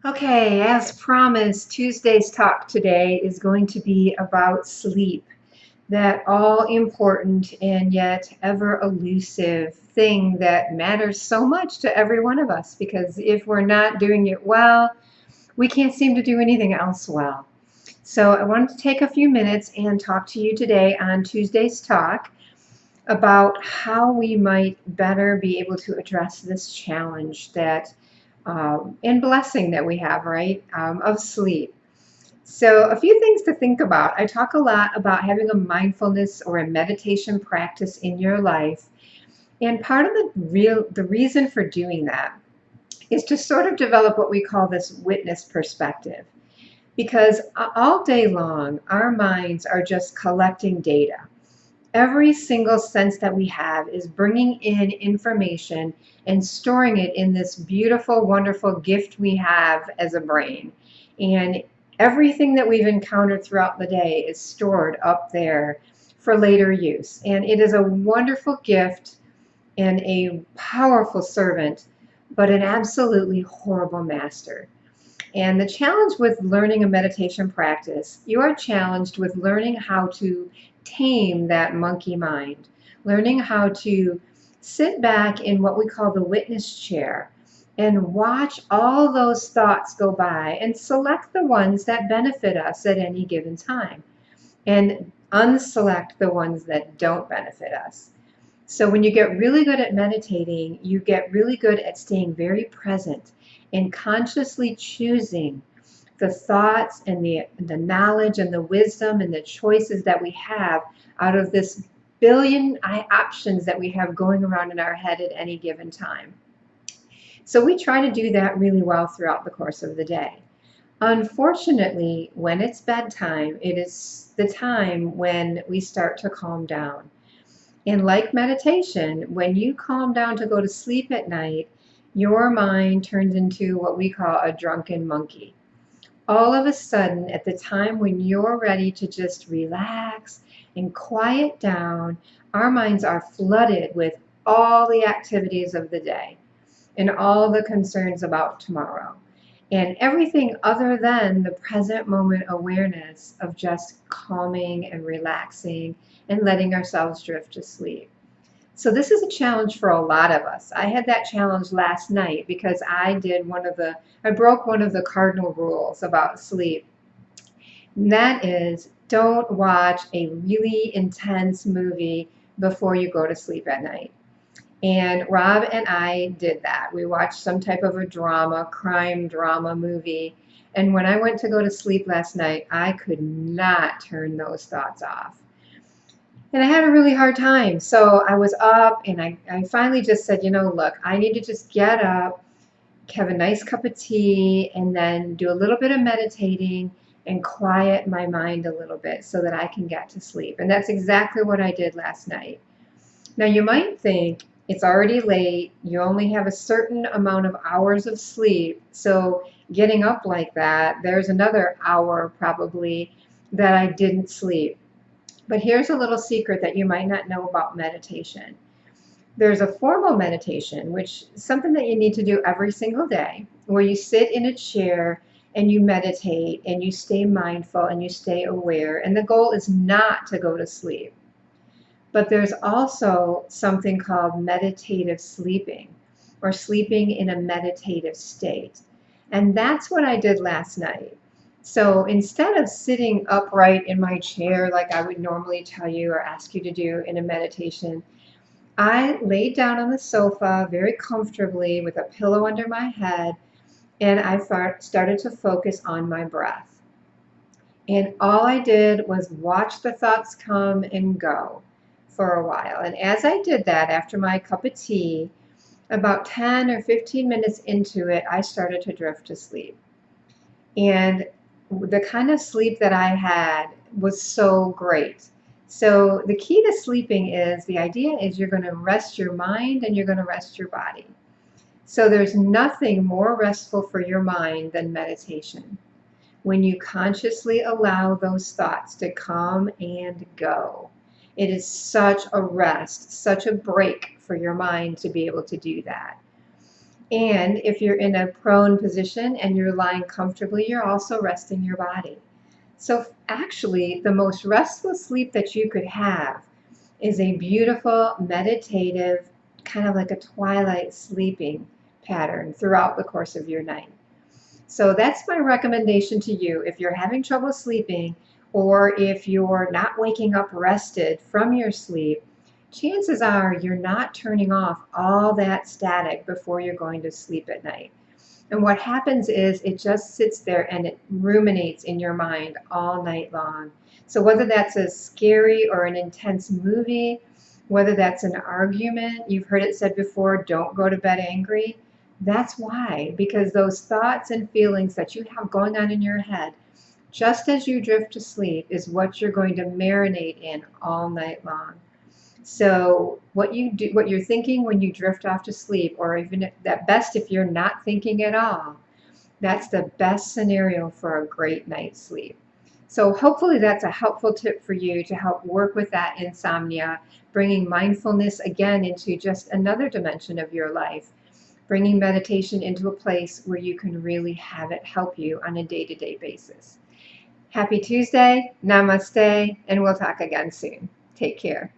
Okay, as promised, Tuesday's talk today is going to be about sleep, that all important and yet ever elusive thing that matters so much to every one of us because if we're not doing it well, we can't seem to do anything else well. So I wanted to take a few minutes and talk to you today on Tuesday's talk about how we might better be able to address this challenge that and blessing that we have, right, of sleep. So, a few things to think about. I talk a lot about having a mindfulness or a meditation practice in your life, and part of the reason for doing that is to sort of develop what we call this witness perspective. Because all day long, our minds are just collecting data. Every single sense that we have is bringing in information and storing it in this beautiful, wonderful gift we have as a brain. And everything that we've encountered throughout the day is stored up there for later use. And it is a wonderful gift and a powerful servant, but an absolutely horrible master. And the challenge with learning a meditation practice, you are challenged with learning how to tame that monkey mind, learning how to sit back in what we call the witness chair and watch all those thoughts go by and select the ones that benefit us at any given time and unselect the ones that don't benefit us. So when you get really good at meditating, you get really good at staying very present and consciously choosing the thoughts and the knowledge and the wisdom and the choices that we have out of this billion options that we have going around in our head at any given time. So we try to do that really well throughout the course of the day. Unfortunately, when it's bedtime, it is the time when we start to calm down. And like meditation, when you calm down to go to sleep at night, your mind turns into what we call a drunken monkey. All of a sudden, at the time when you're ready to just relax and quiet down, our minds are flooded with all the activities of the day and all the concerns about tomorrow and everything other than the present moment awareness of just calming and relaxing and letting ourselves drift to sleep. So this is a challenge for a lot of us. I had that challenge last night because I broke one of the cardinal rules about sleep. And that is don't watch a really intense movie before you go to sleep at night. And Rob and I did that. We watched some type of a drama, crime drama movie. And when I went to go to sleep last night, I could not turn those thoughts off. And I had a really hard time. So I was up and I finally just said, look, I need to just get up, have a nice cup of tea, and then do a little bit of meditating and quiet my mind a little bit so that I can get to sleep. And that's exactly what I did last night. Now, you might think it's already late, you only have a certain amount of hours of sleep, so getting up like that, there's another hour probably that I didn't sleep. But here's a little secret that you might not know about meditation. There's a formal meditation, which is something that you need to do every single day, where you sit in a chair and you meditate and you stay mindful and you stay aware. And the goal is not to go to sleep. But there's also something called meditative sleeping or sleeping in a meditative state. And that's what I did last night. So instead of sitting upright in my chair like I would normally tell you or ask you to do in a meditation, I laid down on the sofa very comfortably with a pillow under my head and I started to focus on my breath. And all I did was watch the thoughts come and go for a while. And as I did that, after my cup of tea, about 10 or 15 minutes into it, I started to drift to sleep. And the kind of sleep that I had was so great. So the key to sleeping is the idea is you're going to rest your mind and you're going to rest your body. So there's nothing more restful for your mind than meditation. When you consciously allow those thoughts to come and go, it is such a rest, such a break for your mind to be able to do that. And if you're in a prone position and you're lying comfortably, you're also resting your body. So actually, the most restful sleep that you could have is a beautiful, meditative, kind of like a twilight sleeping pattern throughout the course of your night. So that's my recommendation to you. If you're having trouble sleeping, or if you're not waking up rested from your sleep, chances are you're not turning off all that static before you're going to sleep at night. And what happens is it just sits there and it ruminates in your mind all night long. So whether that's a scary or an intense movie, whether that's an argument, you've heard it said before, don't go to bed angry. That's why, because those thoughts and feelings that you have going on in your head, just as you drift to sleep, is what you're going to marinate in all night long. So what you do, what you're thinking when you drift off to sleep, or even if, at best if you're not thinking at all, that's the best scenario for a great night's sleep. So hopefully that's a helpful tip for you to help work with that insomnia, bringing mindfulness again into just another dimension of your life, bringing meditation into a place where you can really have it help you on a day-to-day basis. Happy Tuesday, namaste, and we'll talk again soon. Take care.